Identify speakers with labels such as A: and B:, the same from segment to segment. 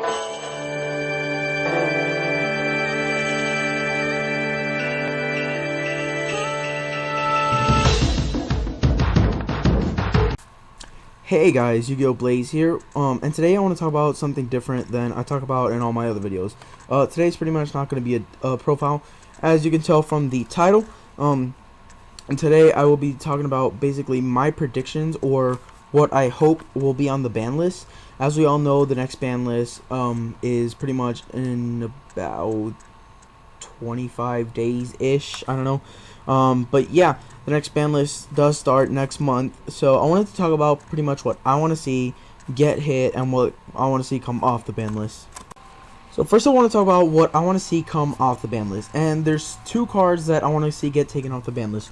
A: Hey guys, Yu-Gi-Oh! Blaze here, and today I want to talk about something different than I talk about in all my other videos. Today's pretty much not going to be a profile, as you can tell from the title, and today I will be talking about basically my predictions, or what I hope will be on the ban list. As we all know, the next ban list, is pretty much in about 25 days-ish, I don't know, but yeah, the next ban list does start next month, so I wanted to talk about pretty much what I want to see get hit and what I want to see come off the ban list. So first I want to talk about what I want to see come off the ban list, and there's two cards that I want to see get taken off the ban list.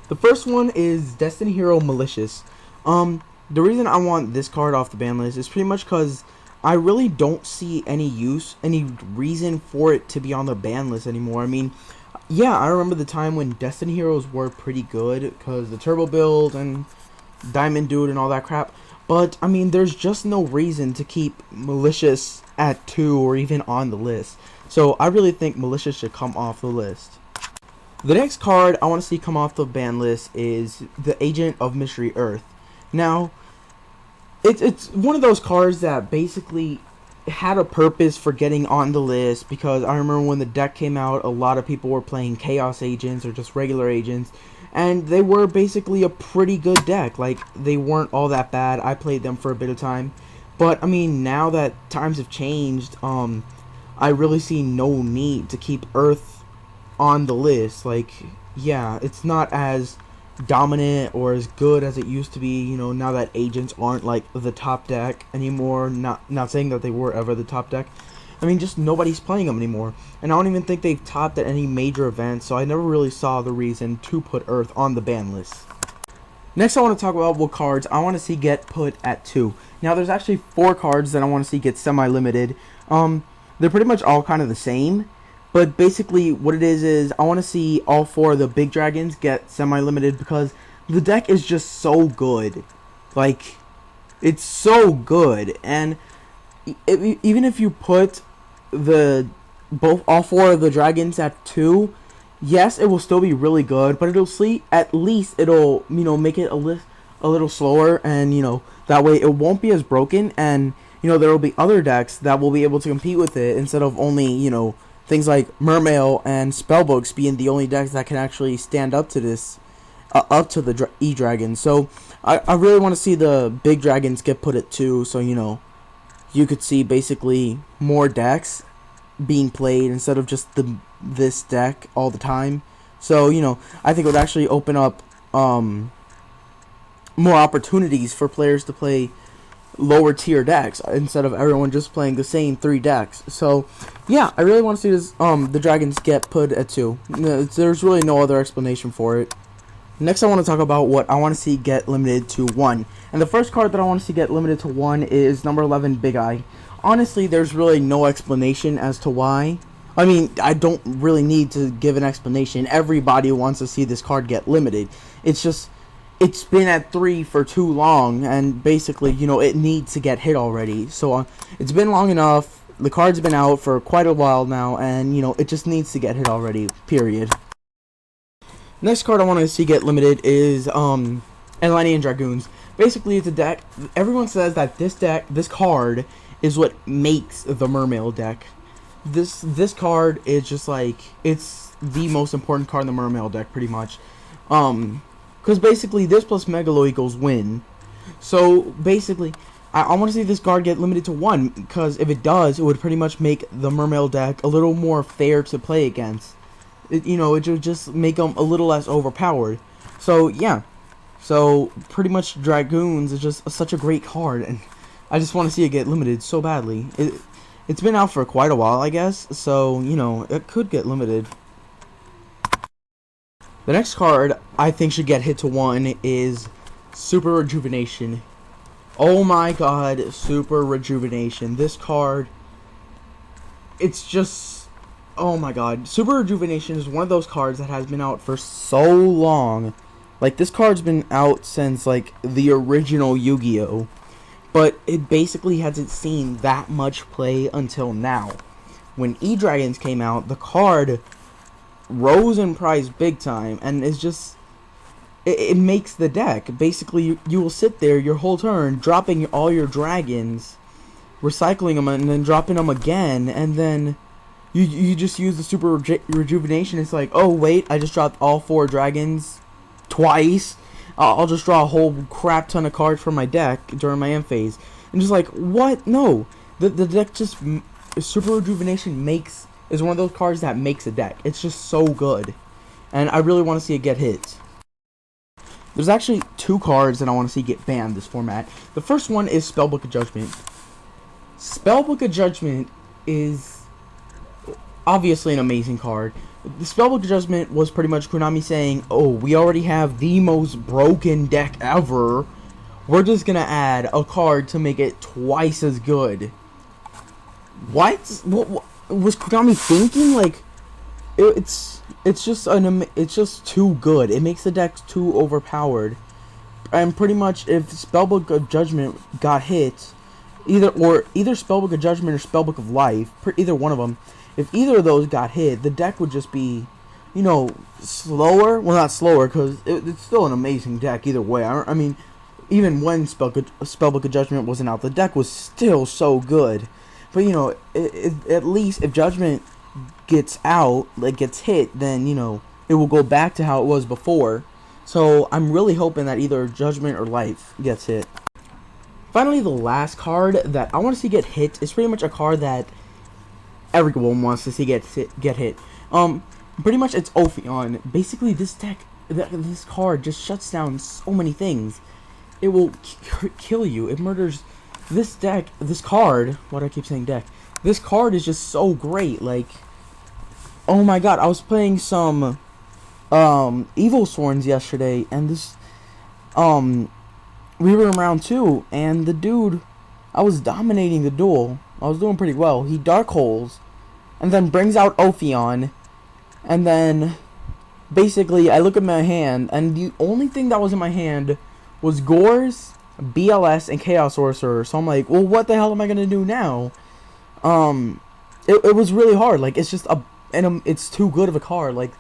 A: The first one is Destiny Hero Malicious. The reason I want this card off the ban list is pretty much because I really don't see any reason for it to be on the ban list anymore. I mean, yeah, I remember the time when Destiny Heroes were pretty good because the Turbo build and Diamond Dude and all that crap. But, I mean, there's just no reason to keep Malicious at 2 or even on the list. So, I really think Malicious should come off the list. The next card I want to see come off the ban list is the Agent of Mystery Earth. Now, it's one of those cards that basically had a purpose for getting on the list, because I remember when the deck came out, a lot of people were playing Chaos Agents or just regular agents, and they were basically a pretty good deck. Like, they weren't all that bad. I played them for a bit of time, but I mean, now that times have changed, I really see no need to keep Earth on the list. Like, yeah, it's not as dominant or as good as it used to be, you know, now that agents aren't like the top deck anymore. Not saying that they were ever the top deck. I mean, just nobody's playing them anymore, and I don't even think they've topped at any major events, so I never really saw the reason to put Earth on the ban list. Next I want to talk about what cards I want to see get put at 2. Now there's actually 4 cards that I want to see get semi-limited. They're pretty much all kind of the same, but basically what it is I want to see all 4 of the big dragons get semi-limited, because the deck is just so good. Like, it's so good, and even if you put all 4 of the dragons at 2, yes, it will still be really good, but at least it'll, you know, make it a little slower, and, you know, that way it won't be as broken, and, you know, there will be other decks that will be able to compete with it, instead of only, you know, things like Mermail and Spellbooks being the only decks that can actually stand up to this, up to the E-Dragon. So, I really want to see the big dragons get put at 2, so, you know, you could see basically more decks being played instead of just this deck all the time. So, you know, I think it would actually open up more opportunities for players to play lower tier decks instead of everyone just playing the same 3 decks. So yeah, I really want to see this the dragons get put at 2. There's really no other explanation for it. Next I want to talk about what I want to see get limited to 1, and the first card that I want to see get limited to 1 is number 11, Big Eye. Honestly, there's really no explanation as to why. I mean, I don't really need to give an explanation. Everybody wants to see this card get limited. It's just, it's been at 3 for too long, and basically, you know, it needs to get hit already. So it's been long enough. The card's been out for quite a while now, and, you know, it just needs to get hit already, period. Next card I want to see get limited is Atlantean Dragoons. Basically, it's a deck. Everyone says that this card is what makes the Mermail deck. This card is just like, it's the most important card in the Mermail deck, pretty much. Because basically, this plus Megalo equals win. So, basically, I want to see this card get limited to 1, because if it does, it would pretty much make the Mermail deck a little more fair to play against. You know, it would just make them a little less overpowered. So, yeah. So, pretty much Dragoons is just such a great card, and I just want to see it get limited so badly. It's been out for quite a while, I guess, so, you know, it could get limited. The next card I think should get hit to 1 is Super Rejuvenation. Oh my god, Super Rejuvenation. This card, it's just, oh my god. Super Rejuvenation is one of those cards that has been out for so long. Like, this card's been out since, like, the original Yu-Gi-Oh! but it basically hasn't seen that much play until now. When E-Dragons came out, the card rose in price big time, and it's just, it makes the deck. Basically, you will sit there your whole turn, dropping all your dragons, recycling them, and then dropping them again, and then you just use the super rejuvenation. It's like, oh wait, I just dropped all 4 dragons twice. I'll just draw a whole crap ton of cards from my deck during my end phase. And just like, what? No. The deck just, super rejuvenation is one of those cards that makes a deck. It's just so good. And I really want to see it get hit. There's actually 2 cards that I want to see get banned this format. The first one is Spellbook of Judgment. Spellbook of Judgment is obviously an amazing card. The Spellbook of Judgment was pretty much Konami saying, oh, we already have the most broken deck ever. We're just gonna add a card to make it twice as good. What was Konami thinking? Like, it's just too good. It makes the decks too overpowered. And pretty much, if Spellbook of Judgment got hit, either Spellbook of Judgment or Spellbook of Life, either one of them, if either of those got hit, the deck would just be, you know, slower. Well, not slower, because it's still an amazing deck either way. I mean, even when Spellbook of Judgment wasn't out, the deck was still so good. But, you know, at least if Judgment gets out, like gets hit, then, you know, it will go back to how it was before. So I'm really hoping that either Judgment or Life gets hit. Finally, the last card that I want to see get hit is pretty much a card that everyone wants to see get hit. Pretty much it's Ophion. Basically, this deck, this card just shuts down so many things. It will kill you. It murders. This deck, this card. Why do I keep saying deck? This card is just so great. Like, oh my god, I was playing some Evil Sworns yesterday, and this we were in round 2, and the dude, I was dominating the duel. I was doing pretty well. He Dark Holes, and then brings out Ophion, and then basically I look at my hand, and the only thing that was in my hand was Gores, BLS, and Chaos Sorcerer. So I'm like, well, what the hell am I gonna do now? It was really hard. Like, it's just it's too good of a card. Like,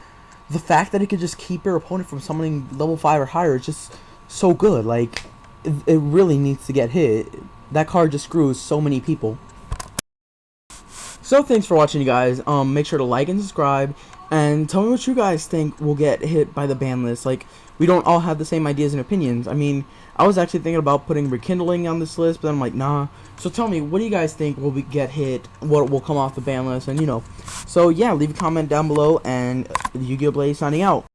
A: the fact that it could just keep your opponent from summoning level 5 or higher is just so good. Like, it really needs to get hit. That card just screws so many people. So thanks for watching, you guys. Make sure to like and subscribe, and tell me what you guys think will get hit by the ban list. Like, we don't all have the same ideas and opinions. I mean, I was actually thinking about putting Rekindling on this list, but I'm like, nah. So tell me, what do you guys think will get hit? What will come off the ban list? And, you know, so yeah, leave a comment down below, and Yugioh Blaze signing out.